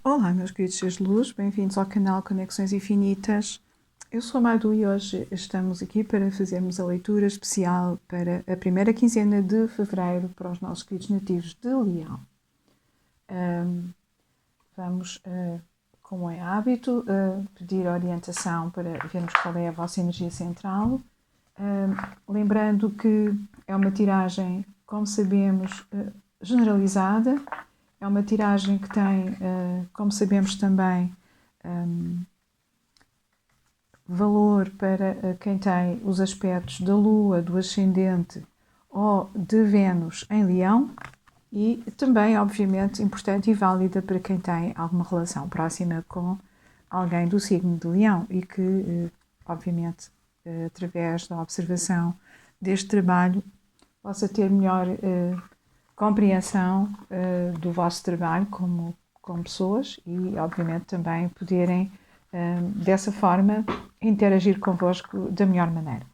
Olá, meus queridos seres de luz, bem-vindos ao canal Conexões Infinitas. Eu sou a Madu e hoje estamos aqui para fazermos a leitura especial para a primeira quinzena de fevereiro para os nossos queridos nativos de Leão. Vamos, como é hábito, pedir orientação para vermos qual é a vossa energia central. Lembrando que é uma tiragem, como sabemos, generalizada. É uma tiragem que tem, como sabemos também, valor para quem tem os aspectos da Lua, do Ascendente ou de Vênus em Leão e também, obviamente, importante e válida para quem tem alguma relação próxima com alguém do signo de Leão e que, obviamente, através da observação deste trabalho, possa ter melhor compreensão do vosso trabalho como pessoas e, obviamente, também poderem, dessa forma, interagir convosco da melhor maneira.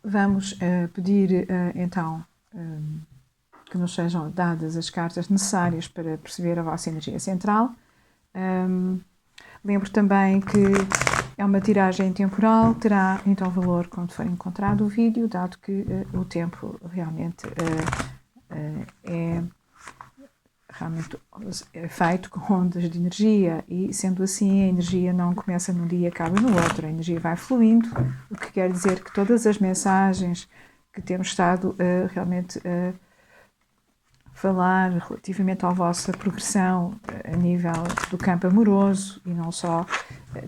Vamos pedir, então, que nos sejam dadas as cartas necessárias para perceber a vossa energia central. Lembro também que é uma tiragem temporal, terá então valor quando for encontrado o vídeo, dado que o tempo realmente é feito com ondas de energia e, sendo assim, a energia não começa num dia e acaba no outro, a energia vai fluindo, o que quer dizer que todas as mensagens que temos estado realmente a falar relativamente à vossa progressão a nível do campo amoroso e não só,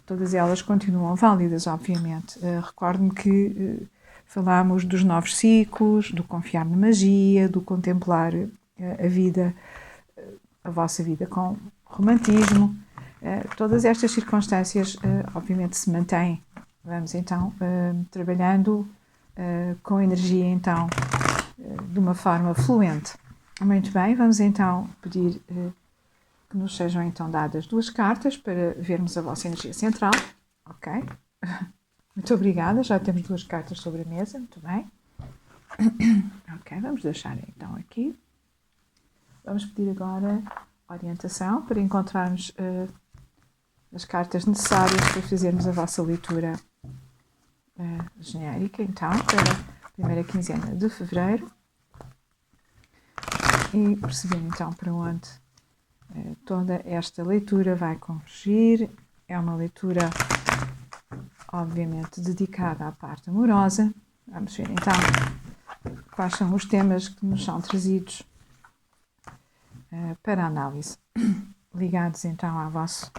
todas elas continuam válidas, obviamente. Recordo-me que falámos dos novos ciclos, do confiar na magia, do contemplar a vida, a vossa vida com romantismo. Todas estas circunstâncias, obviamente, se mantêm. Vamos, então, trabalhando com energia, então, de uma forma fluente. Muito bem, vamos, então, pedir que nos sejam, então, dadas duas cartas para vermos a vossa energia central. Ok? Muito obrigada, já temos duas cartas sobre a mesa, muito bem. Ok, vamos deixar então aqui. Vamos pedir agora orientação para encontrarmos as cartas necessárias para fazermos a vossa leitura genérica, então, para a primeira quinzena de fevereiro. E perceber então para onde toda esta leitura vai convergir. É uma leitura, obviamente, dedicada à parte amorosa. Vamos ver então quais são os temas que nos são trazidos para análise, ligados então ao vosso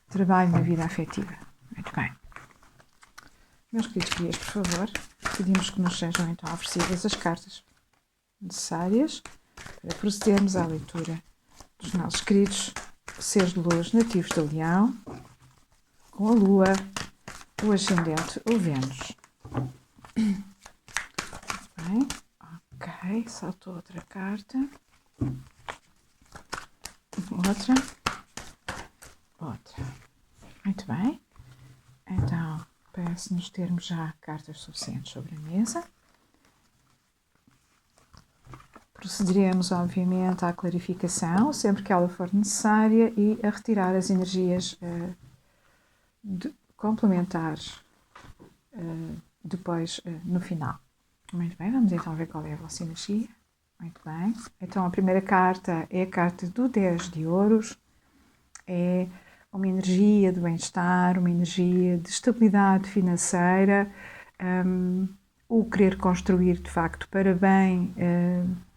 trabalho na vida afetiva. Muito bem. Meus queridos guias, por favor, pedimos que nos sejam então oferecidas as cartas necessárias para procedermos à leitura dos nossos queridos seres de luz nativos de Leão, com a Lua, o Ascendente, o Vênus. Bem, ok, saltou outra carta. Outra. Muito bem. Então, parece-nos termos já cartas suficientes sobre a mesa. Procederemos, obviamente, à clarificação, sempre que ela for necessária, e a retirar as energias complementares depois, no final. Muito bem, vamos então ver qual é a vossa energia. Muito bem. Então, a primeira carta é a carta do 10 de ouros. É uma energia de bem-estar, uma energia de estabilidade financeira, o querer construir, de facto, para bem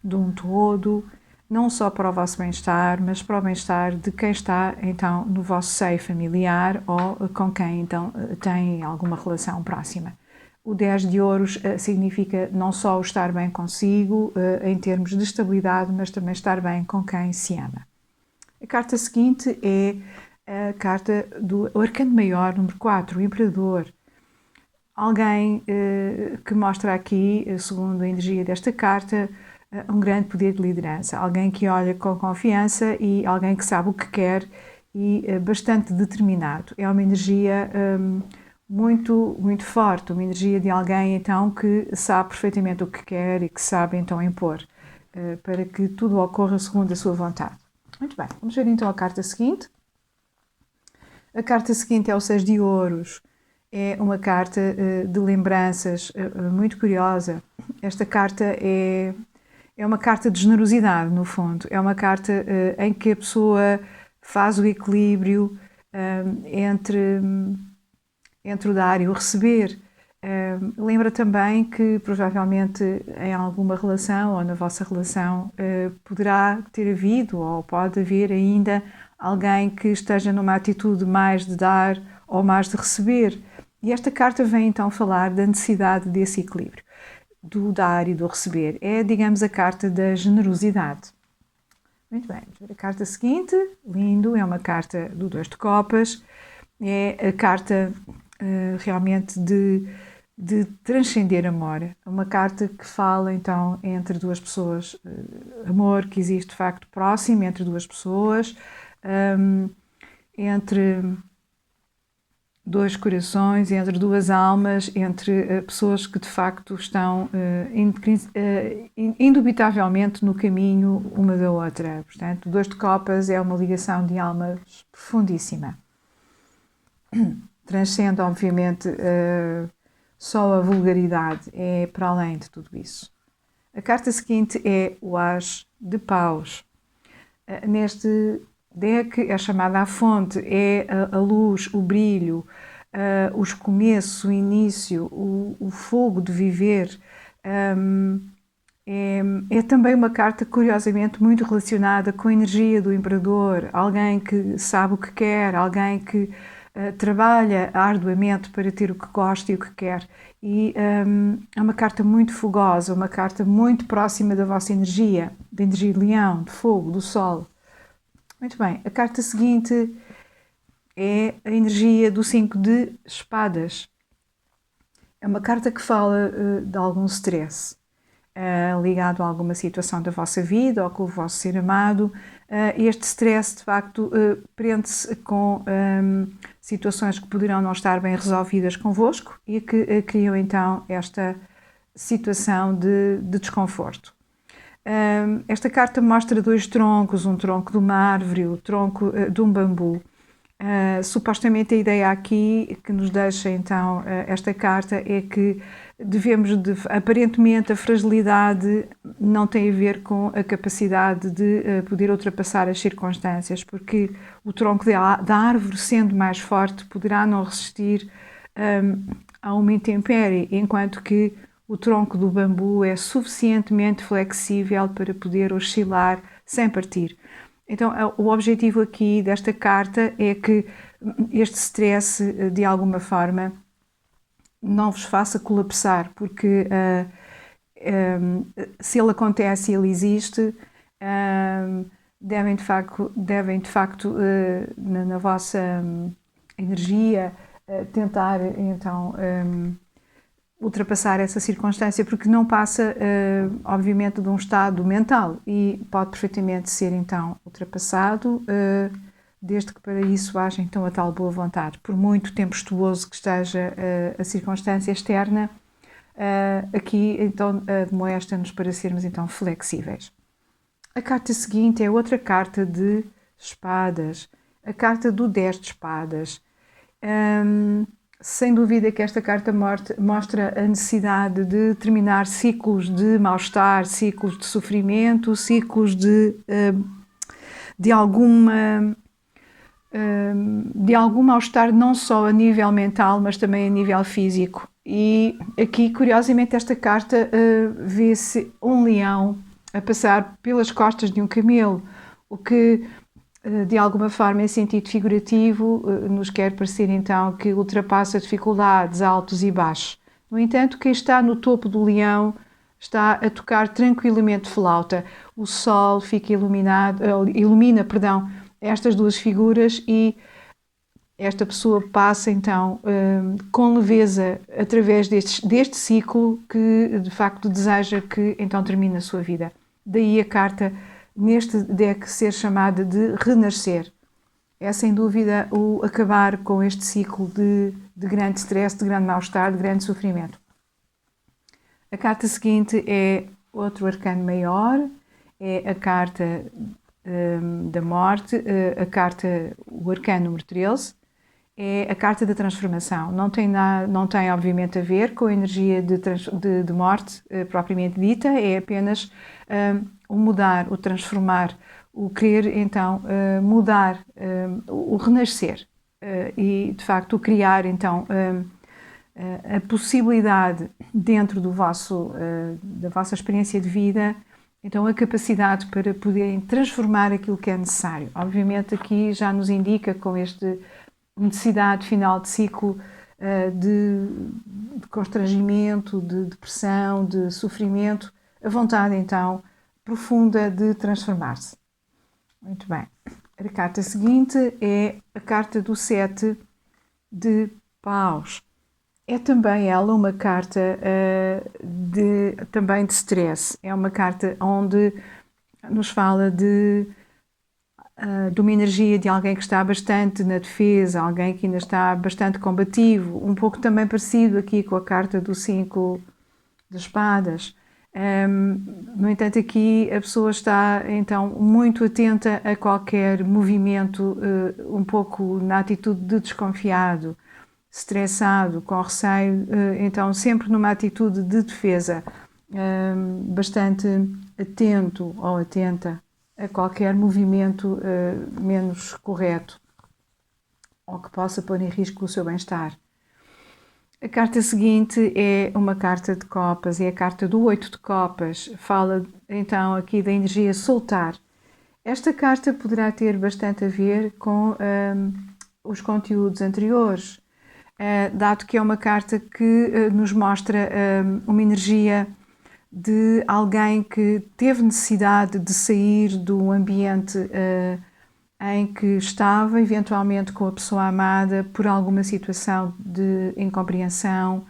de um todo, não só para o vosso bem-estar, mas para o bem-estar de quem está, então, no vosso seio familiar ou com quem, então, tem alguma relação próxima. O 10 de ouros significa não só o estar bem consigo, em termos de estabilidade, mas também estar bem com quem se ama. A carta seguinte é a carta do Arcano Maior, número 4, o Imperador. Alguém que mostra aqui, segundo a energia desta carta, um grande poder de liderança. Alguém que olha com confiança e alguém que sabe o que quer e bastante determinado. É uma energia muito, muito forte, uma energia de alguém então que sabe perfeitamente o que quer e que sabe então impor para que tudo ocorra segundo a sua vontade. Muito bem, vamos ver então a carta seguinte. A carta seguinte é o 6 de ouros. É uma carta de lembranças muito curiosa. Esta carta é uma carta de generosidade, no fundo. É uma carta em que a pessoa faz o equilíbrio entre o dar e o receber. Lembra também que provavelmente em alguma relação ou na vossa relação poderá ter havido ou pode haver ainda alguém que esteja numa atitude mais de dar ou mais de receber. E esta carta vem então falar da necessidade desse equilíbrio, do dar e do receber. É, digamos, a carta da generosidade. Muito bem, vamos ver a carta seguinte. Lindo, é uma carta do 2 de copas. É a carta realmente de transcender amor. É uma carta que fala então entre duas pessoas, amor que existe de facto próximo entre duas pessoas, entre dois corações, entre duas almas, entre pessoas que de facto estão indubitavelmente no caminho uma da outra. Portanto, o 2 de copas é uma ligação de almas profundíssima. Transcende, obviamente, só a vulgaridade, é para além de tudo isso. A carta seguinte é o As de Paus. Neste deck é chamada a fonte, é a luz, o brilho, os começos, o início, o fogo de viver. É também uma carta, curiosamente, muito relacionada com a energia do imperador, alguém que sabe o que quer, alguém que trabalha arduamente para ter o que gosta e o que quer. E é uma carta muito fogosa, uma carta muito próxima da vossa energia, da energia de leão, de fogo, do sol. Muito bem, a carta seguinte é a energia do 5 de espadas. É uma carta que fala de algum stress ligado a alguma situação da vossa vida ou com o vosso ser amado. Este stress, de facto, prende-se com situações que poderão não estar bem resolvidas convosco e que criam então esta situação de desconforto. Esta carta mostra dois troncos, um tronco de uma árvore, o tronco de um bambu. Supostamente a ideia aqui que nos deixa então esta carta é que aparentemente a fragilidade não tem a ver com a capacidade de poder ultrapassar as circunstâncias, porque o tronco da árvore, sendo mais forte, poderá não resistir a uma intempérie, enquanto que o tronco do bambu é suficientemente flexível para poder oscilar sem partir. Então, o objetivo aqui desta carta é que este stress, de alguma forma, não vos faça colapsar, porque se ele acontece e ele existe, devem de facto na vossa energia, tentar, então, ultrapassar essa circunstância, porque não passa, obviamente, de um estado mental e pode perfeitamente ser, então, ultrapassado, desde que para isso haja, então, a tal boa vontade. Por muito tempestuoso que esteja a circunstância externa, aqui, então, admoesta-nos para sermos, então, flexíveis. A carta seguinte é outra carta de espadas, a carta do 10 de espadas. Sem dúvida que esta carta mostra a necessidade de terminar ciclos de mal-estar, ciclos de sofrimento, ciclos de algum mal-estar não só a nível mental, mas também a nível físico. E aqui, curiosamente, esta carta vê-se um leão a passar pelas costas de um camelo, o que de alguma forma, em sentido figurativo, nos quer parecer então que ultrapassa dificuldades, altos e baixos. No entanto, quem está no topo do leão está a tocar tranquilamente flauta. O sol ilumina estas duas figuras e esta pessoa passa então com leveza através deste ciclo que de facto deseja que então termine a sua vida. Daí a carta neste deck ser chamada de renascer. É sem dúvida o acabar com este ciclo de grande stress, de grande mal-estar, de grande sofrimento. A carta seguinte é outro arcano maior, é a carta da morte, a carta, o arcano número 13, é a carta da transformação. Não tem obviamente a ver com a energia de morte propriamente dita, é apenas o mudar, o transformar, o querer então mudar, o renascer e de facto o criar então a possibilidade dentro da vossa experiência de vida, então a capacidade para poderem transformar aquilo que é necessário. Obviamente aqui já nos indica com esta necessidade final de ciclo de constrangimento, de depressão, de sofrimento, a vontade então profunda de transformar-se. Muito bem. A carta seguinte é a carta do 7 de paus. É também ela uma carta também de stress. É uma carta onde nos fala de uma energia de alguém que está bastante na defesa, alguém que ainda está bastante combativo, um pouco também parecido aqui com a carta do 5 de espadas. No entanto, aqui a pessoa está então muito atenta a qualquer movimento, um pouco na atitude de desconfiado, estressado, com receio, então sempre numa atitude de defesa, bastante atento ou atenta a qualquer movimento menos correto ou que possa pôr em risco o seu bem-estar. A carta seguinte é uma carta de copas, é a carta do 8 de copas. Fala então aqui da energia soltar. Esta carta poderá ter bastante a ver com os conteúdos anteriores, dado que é uma carta que nos mostra uma energia de alguém que teve necessidade de sair do ambiente em que estava, eventualmente com a pessoa amada, por alguma situação de incompreensão.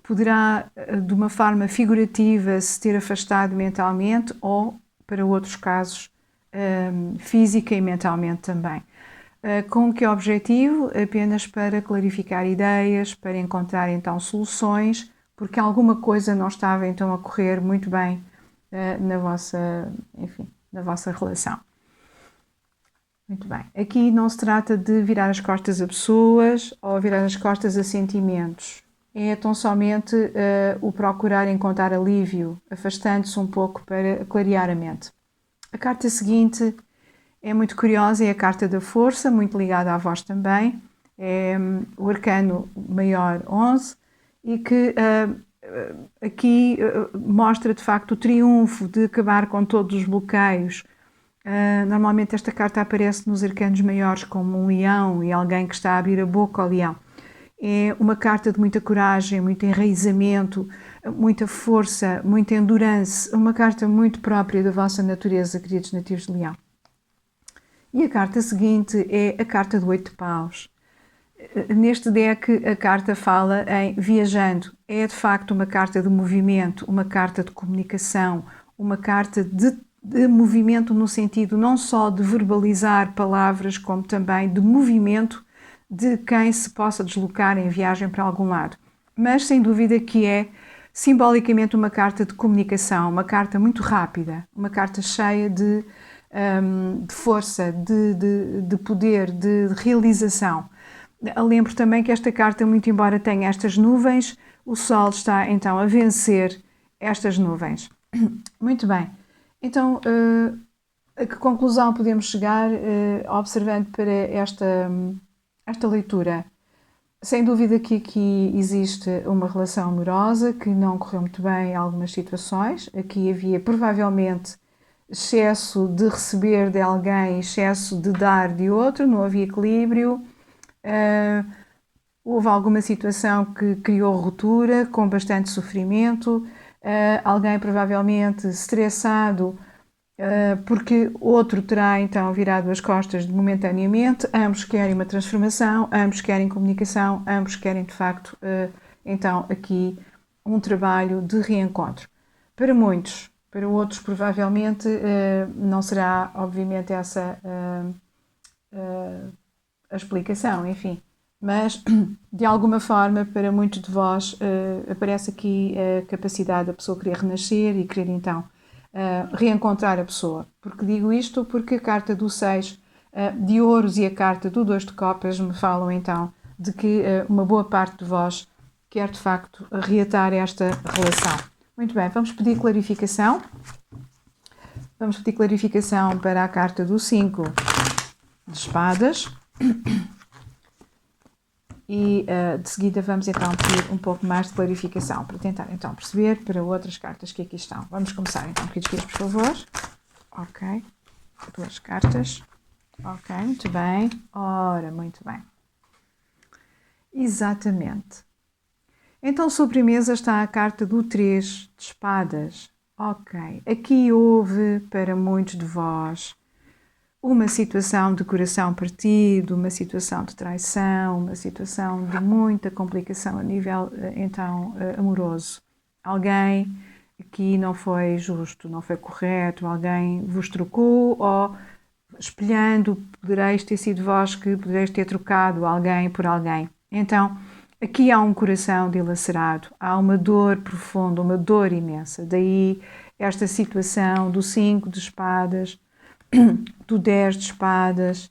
Poderá, de uma forma figurativa, se ter afastado mentalmente ou, para outros casos, física e mentalmente também. Com que objetivo? Apenas para clarificar ideias, para encontrar então soluções, porque alguma coisa não estava então a correr muito bem na vossa relação. Muito bem. Aqui não se trata de virar as costas a pessoas ou virar as costas a sentimentos. É tão somente o procurar encontrar alívio, afastando-se um pouco para clarear a mente. A carta seguinte é muito curiosa, é a carta da força, muito ligada à voz também. É o arcano maior 11 e que aqui mostra de facto o triunfo de acabar com todos os bloqueios. Normalmente esta carta aparece nos arcanos maiores como um leão e alguém que está a abrir a boca ao leão. É uma carta de muita coragem, muito enraizamento, muita força, muita endurance, uma carta muito própria da vossa natureza, queridos nativos de Leão. E a carta seguinte é a carta do 8 de paus. Neste deck a carta fala em viajando. É de facto uma carta de movimento, uma carta de comunicação, uma carta de movimento no sentido não só de verbalizar palavras, como também de movimento de quem se possa deslocar em viagem para algum lado. Mas sem dúvida que é simbolicamente uma carta de comunicação, uma carta muito rápida, uma carta cheia de força, de poder, de realização. Lembro também que esta carta, muito embora tenha estas nuvens, o Sol está então a vencer estas nuvens. Muito bem. Então, a que conclusão podemos chegar observando para esta leitura? Sem dúvida que aqui existe uma relação amorosa que não correu muito bem em algumas situações. Aqui havia provavelmente excesso de receber de alguém, excesso de dar de outro, não havia equilíbrio. Houve alguma situação que criou ruptura, com bastante sofrimento. Alguém provavelmente estressado porque outro terá então virado as costas momentaneamente. Ambos querem uma transformação, ambos querem comunicação, ambos querem de facto então aqui um trabalho de reencontro. Para muitos, para outros provavelmente não será obviamente essa a explicação, enfim. Mas, de alguma forma, para muitos de vós, aparece aqui a capacidade da pessoa querer renascer e querer, então, reencontrar a pessoa. Porque digo isto porque a carta do 6 de ouros e a carta do 2 de copas me falam então de que uma boa parte de vós quer de facto reatar esta relação. Muito bem, vamos pedir clarificação. Vamos pedir clarificação para a carta do 5 de espadas. E de seguida vamos então pedir um pouco mais de clarificação para tentar então perceber para outras cartas que aqui estão. Vamos começar então, queridos guias, por favor. Ok, 2 cartas. Ok, muito bem. Ora, muito bem. Exatamente. Então sobre a mesa está a carta do 3 de espadas. Ok, aqui houve para muitos de vós uma situação de coração partido, uma situação de traição, uma situação de muita complicação a nível, então, amoroso. Alguém que não foi justo, não foi correto, alguém vos trocou ou, espelhando, podereis ter sido vós que podereis ter trocado alguém por alguém. Então, aqui há um coração dilacerado, há uma dor profunda, uma dor imensa. Daí esta situação do 5 de espadas, do 10 de espadas,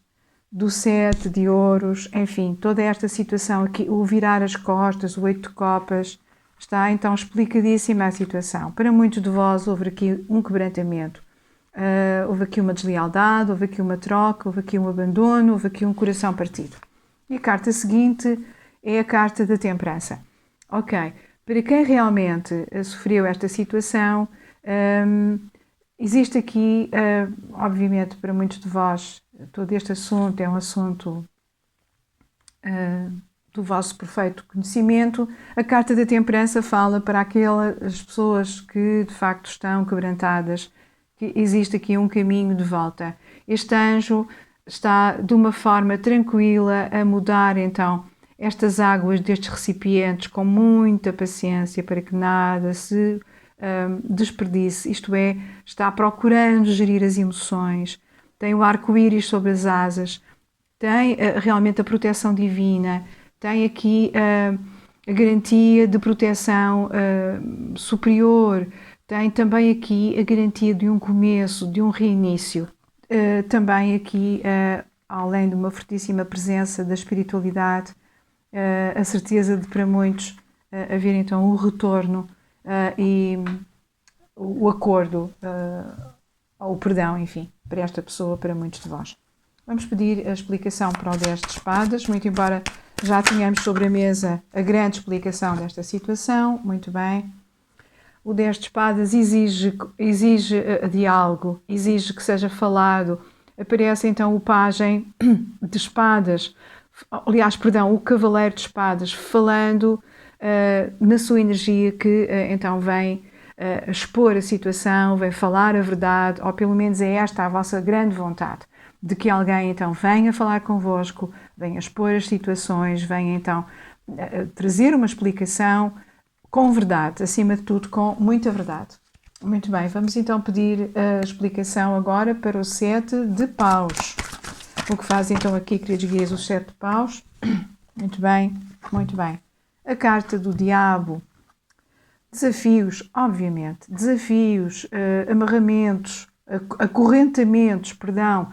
do 7 de ouros, enfim, toda esta situação aqui, o virar as costas, o 8 de copas, está então explicadíssima a situação. Para muitos de vós houve aqui um quebrantamento, houve aqui uma deslealdade, houve aqui uma troca, houve aqui um abandono, houve aqui um coração partido. E a carta seguinte é a carta da temperança. Ok, para quem realmente sofreu esta situação, existe aqui, obviamente, para muitos de vós, todo este assunto é um assunto do vosso perfeito conhecimento. A carta da temperança fala para aquelas pessoas que de facto estão quebrantadas, que existe aqui um caminho de volta. Este anjo está de uma forma tranquila a mudar então estas águas destes recipientes com muita paciência para que nada se desperdice, isto é, está procurando gerir as emoções, tem o arco-íris sobre as asas, tem realmente a proteção divina, tem aqui a garantia de proteção superior, tem também aqui a garantia de um começo, de um reinício. Também aqui, além de uma fortíssima presença da espiritualidade, a certeza de para muitos haver então o retorno e o acordo, ou o perdão, enfim, para esta pessoa, para muitos de vós. Vamos pedir a explicação para o 10 de espadas, muito embora já tenhamos sobre a mesa a grande explicação desta situação, muito bem. O 10 de espadas exige diálogo, exige que seja falado. Aparece então o pajem de espadas, aliás, perdão, o cavaleiro de espadas, falando na sua energia que então vem expor a situação, vem falar a verdade, ou pelo menos é esta a vossa grande vontade, de que alguém então venha falar convosco, venha expor as situações, venha então trazer uma explicação com verdade, acima de tudo com muita verdade. Muito bem, vamos então pedir a explicação agora para o 7 de paus. O que faz então aqui, queridos guias, o 7 de paus? Muito bem, muito bem. A carta do diabo. Desafios, obviamente. Desafios, amarramentos, acorrentamentos, perdão,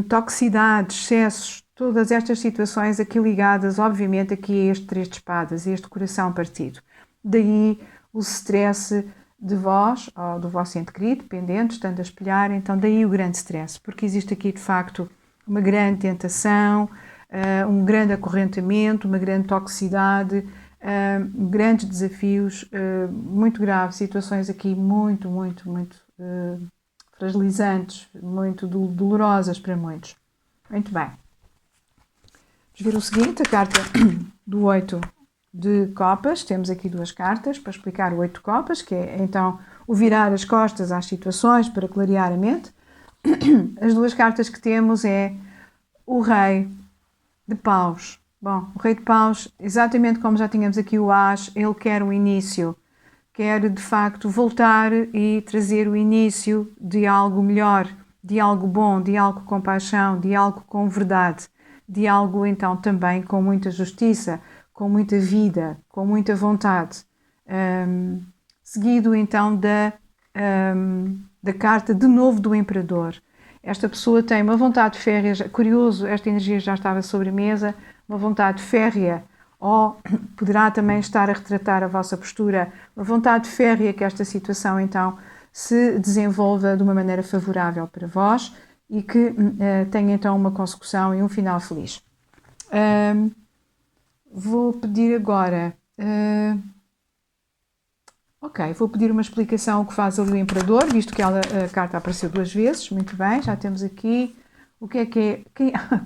toxicidades, excessos, todas estas situações aqui ligadas, obviamente, aqui a este 3 de espadas, a este coração partido. Daí o stress de vós, ou do vosso ente querido, dependente, estando a espelhar, então daí o grande stress, porque existe aqui de facto uma grande tentação, um grande acorrentamento, uma grande toxicidade, grandes desafios, muito graves, situações aqui muito fragilizantes, muito dolorosas para muitos. Muito bem. Vamos ver o seguinte, a carta do 8 de copas. Temos aqui 2 cartas para explicar o 8 de copas, que é então o virar as costas às situações para clarear a mente. As 2 cartas que temos é o rei de paus. Bom, o rei de paus, exatamente como já tínhamos aqui o as, ele quer o início, quer de facto voltar e trazer o início de algo melhor, de algo bom, de algo com paixão, de algo com verdade, de algo então também com muita justiça, com muita vida, com muita vontade. Seguido então da da carta de novo do Imperador. Esta pessoa tem uma vontade férrea, curioso, esta energia já estava sobre a mesa, uma vontade férrea, ou poderá também estar a retratar a vossa postura, uma vontade férrea que esta situação então se desenvolva de uma maneira favorável para vós e que tenha então uma consecução e um final feliz. Vou pedir agora... vou pedir uma explicação o que faz ali o Imperador, visto que a carta apareceu 2 vezes. Muito bem, já temos aqui. O que é?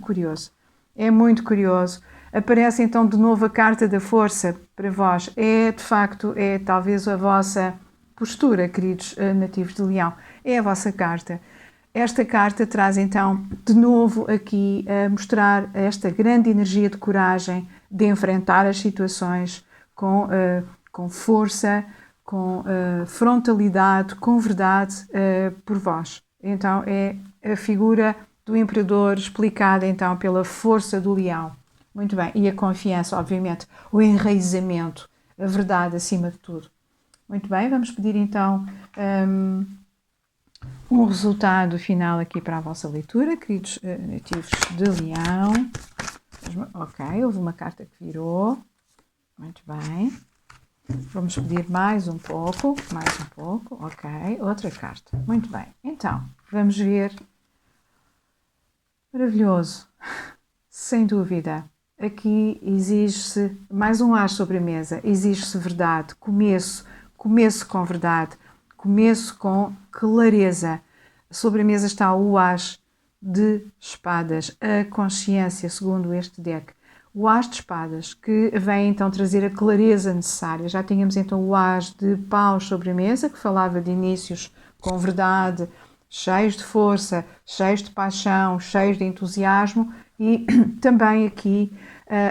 Curioso. É muito curioso. Aparece então de novo a carta da força para vós. De facto, talvez a vossa postura, queridos nativos de Leão. É a vossa carta. Esta carta traz então de novo aqui a mostrar esta grande energia de coragem de enfrentar as situações com força, com frontalidade, com verdade por vós. Então é a figura do Imperador explicada então pela força do leão. Muito bem, e a confiança, obviamente, o enraizamento, a verdade acima de tudo. Muito bem, vamos pedir então um resultado final aqui para a vossa leitura, queridos nativos de Leão. Ok, houve uma carta que virou. Muito bem. Vamos pedir mais um pouco. Ok, outra carta. Muito bem, então, vamos ver. Maravilhoso, sem dúvida. Aqui exige-se mais um as sobre a mesa, exige-se verdade, começo com verdade, começo com clareza. Sobre a mesa está o as de espadas, a consciência, segundo este deck. O as de espadas, que vem então trazer a clareza necessária. Já tínhamos então o as de paus sobre a mesa, que falava de inícios com verdade, cheios de força, cheios de paixão, cheios de entusiasmo, e também aqui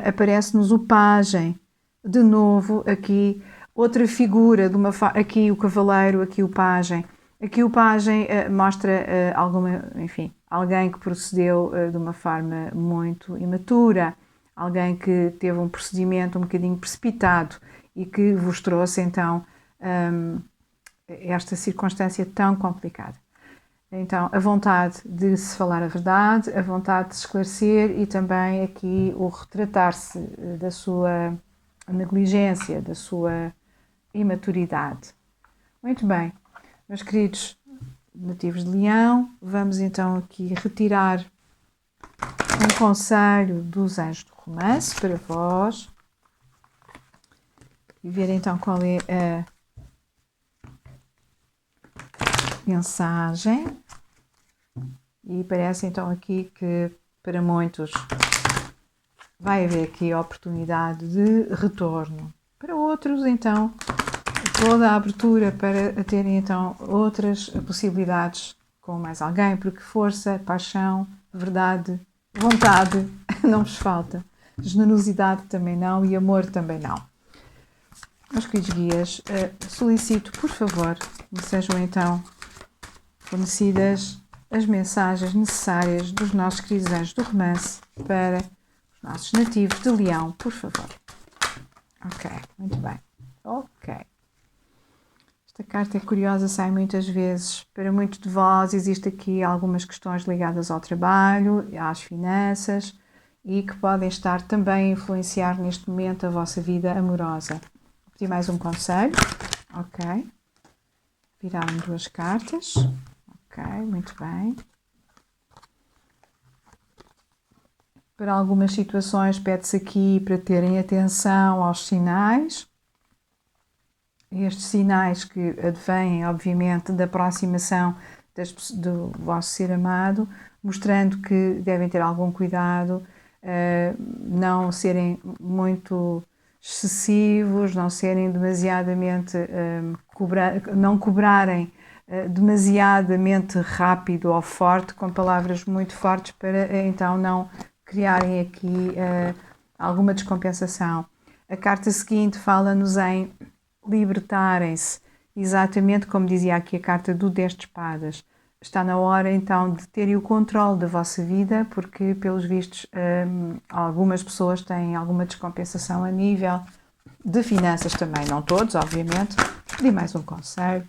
aparece-nos o pajem, de novo aqui outra figura, aqui o cavaleiro, aqui o pajem. Aqui o pajem mostra alguém que procedeu de uma forma muito imatura, alguém que teve um procedimento um bocadinho precipitado e que vos trouxe então esta circunstância tão complicada. Então, a vontade de se falar a verdade, a vontade de se esclarecer e também aqui o retratar-se da sua negligência, da sua imaturidade. Muito bem, meus queridos nativos de Leão, vamos então aqui retirar um conselho dos anjos do romance para vós e ver então qual é a mensagem. E parece então aqui que para muitos vai haver aqui a oportunidade de retorno. Para outros então toda a abertura para terem então outras possibilidades com mais alguém, porque força, paixão, verdade, vontade não vos falta. Generosidade também não e amor também não. Meus queridos guias, solicito por favor me sejam então fornecidas as mensagens necessárias dos nossos queridos anjos do romance para os nossos nativos de Leão, por favor. Ok, muito bem. Ok. Esta carta é curiosa, sai muitas vezes. Para muitos de vós existe aqui algumas questões ligadas ao trabalho, às finanças e que podem estar também a influenciar neste momento a vossa vida amorosa. Vou pedir mais um conselho. Ok. Viraram 2 cartas. Ok, muito bem. Para algumas situações pede-se aqui para terem atenção aos sinais. Estes sinais que advêm, obviamente, da aproximação do vosso ser amado, mostrando que devem ter algum cuidado, não serem muito excessivos, não serem demasiadamente, não cobrarem demasiadamente rápido ou forte, com palavras muito fortes, para então não criarem aqui alguma descompensação. A carta seguinte fala-nos em libertarem-se, exatamente como dizia aqui a carta do 10 de espadas. Está na hora então de terem o controle da vossa vida, porque pelos vistos algumas pessoas têm alguma descompensação a nível de finanças também, não todos, obviamente. Pedi mais um conselho.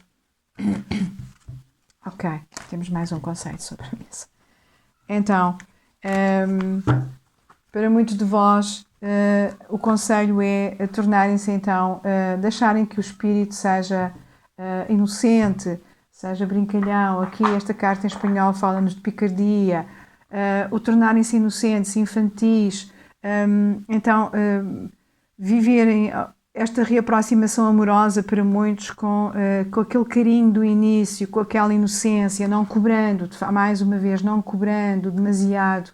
Ok, temos mais um conceito sobre a mesa. Então, para muitos de vós, o conselho é tornarem-se então, deixarem que o espírito seja inocente, seja brincalhão. Aqui esta carta em espanhol fala-nos de picardia, o tornarem-se inocentes, infantis, então viverem esta reaproximação amorosa para muitos com aquele carinho do início, com aquela inocência, não cobrando, mais uma vez, não cobrando demasiado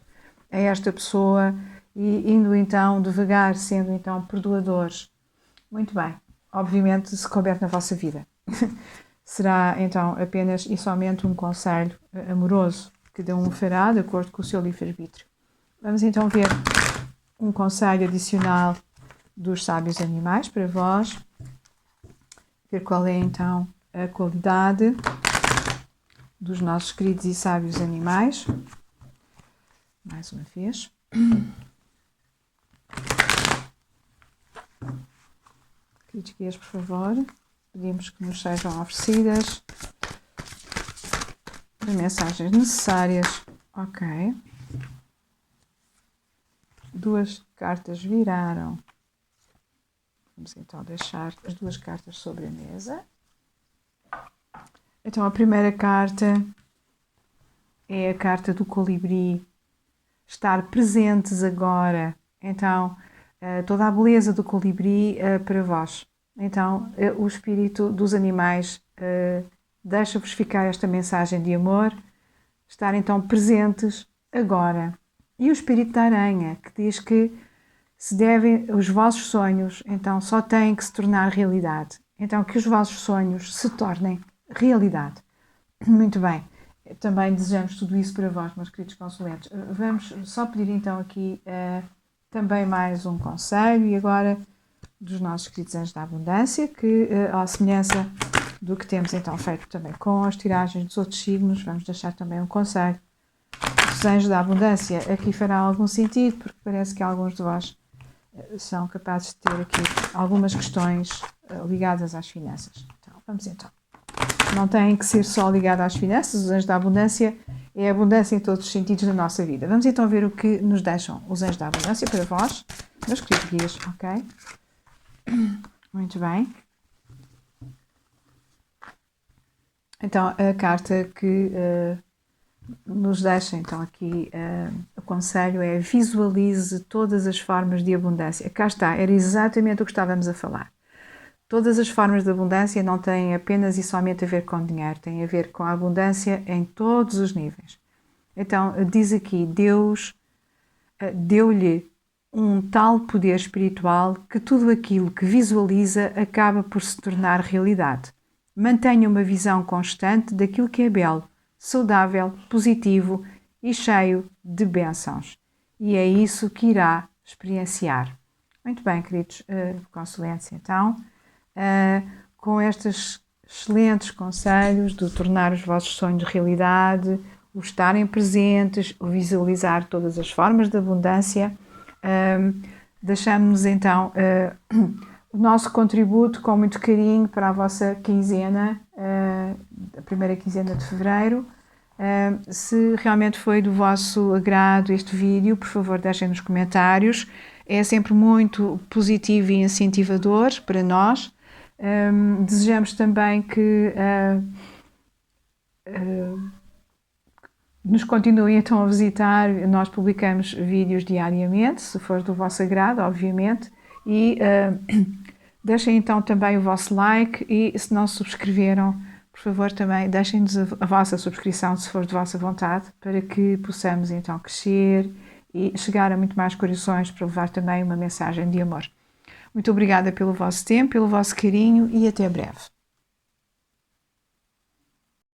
a esta pessoa e indo então devagar, sendo então perdoadores. Muito bem, obviamente se couber na vossa vida. Será então apenas e somente um conselho amoroso que cada um fará de acordo com o seu livre-arbítrio. Vamos então ver um conselho adicional dos sábios animais para vós, ver qual é então a qualidade dos nossos queridos e sábios animais. Mais uma vez. Queridos guias, por favor, pedimos que nos sejam oferecidas as mensagens necessárias. Ok. 2 cartas viraram. Vamos então deixar as 2 cartas sobre a mesa. Então a primeira carta é a carta do colibri. Estar presentes agora. Então toda a beleza do colibri para vós. Então o espírito dos animais deixa-vos ficar esta mensagem de amor. Estar então presentes agora. E o espírito da aranha, que diz que se devem, os vossos sonhos, então só têm que se tornar realidade. Então que os vossos sonhos se tornem realidade. Muito bem. Também desejamos tudo isso para vós, meus queridos consulentes. Vamos só pedir então aqui também mais um conselho e agora dos nossos queridos anjos da abundância, que à semelhança do que temos então feito também com as tiragens dos outros signos, vamos deixar também um conselho dos anjos da abundância. Aqui fará algum sentido, porque parece que alguns de vós são capazes de ter aqui algumas questões ligadas às finanças. Então, vamos então. Não tem que ser só ligado às finanças, os anjos da abundância é a abundância em todos os sentidos da nossa vida. Vamos então ver o que nos deixam os anjos da abundância para vós, meus queridos guias, ok? Muito bem. Então, a carta que nos deixa então aqui o conselho é: visualize todas as formas de abundância. Cá está, era exatamente o que estávamos a falar. Todas as formas de abundância não têm apenas e somente a ver com dinheiro, têm a ver com a abundância em todos os níveis. Então, diz aqui, Deus deu-lhe um tal poder espiritual que tudo aquilo que visualiza acaba por se tornar realidade. Mantenha uma visão constante daquilo que é belo, saudável, positivo e cheio de bênçãos. E é isso que irá experienciar. Muito bem, queridos consulentes, então, com estes excelentes conselhos do tornar os vossos sonhos realidade, o estarem presentes, o visualizar todas as formas de abundância, deixamos então o nosso contributo com muito carinho para a vossa quinzena, a primeira quinzena de fevereiro. Se realmente foi do vosso agrado este vídeo, por favor deixem nos comentários. É sempre muito positivo e incentivador para nós. Desejamos também que nos continuem então a visitar. Nós publicamos vídeos diariamente, se for do vosso agrado, obviamente, e deixem então também o vosso like e se não subscreveram, por favor também deixem-nos a vossa subscrição se for de vossa vontade, para que possamos então crescer e chegar a muito mais corações para levar também uma mensagem de amor. Muito obrigada pelo vosso tempo, pelo vosso carinho e até breve.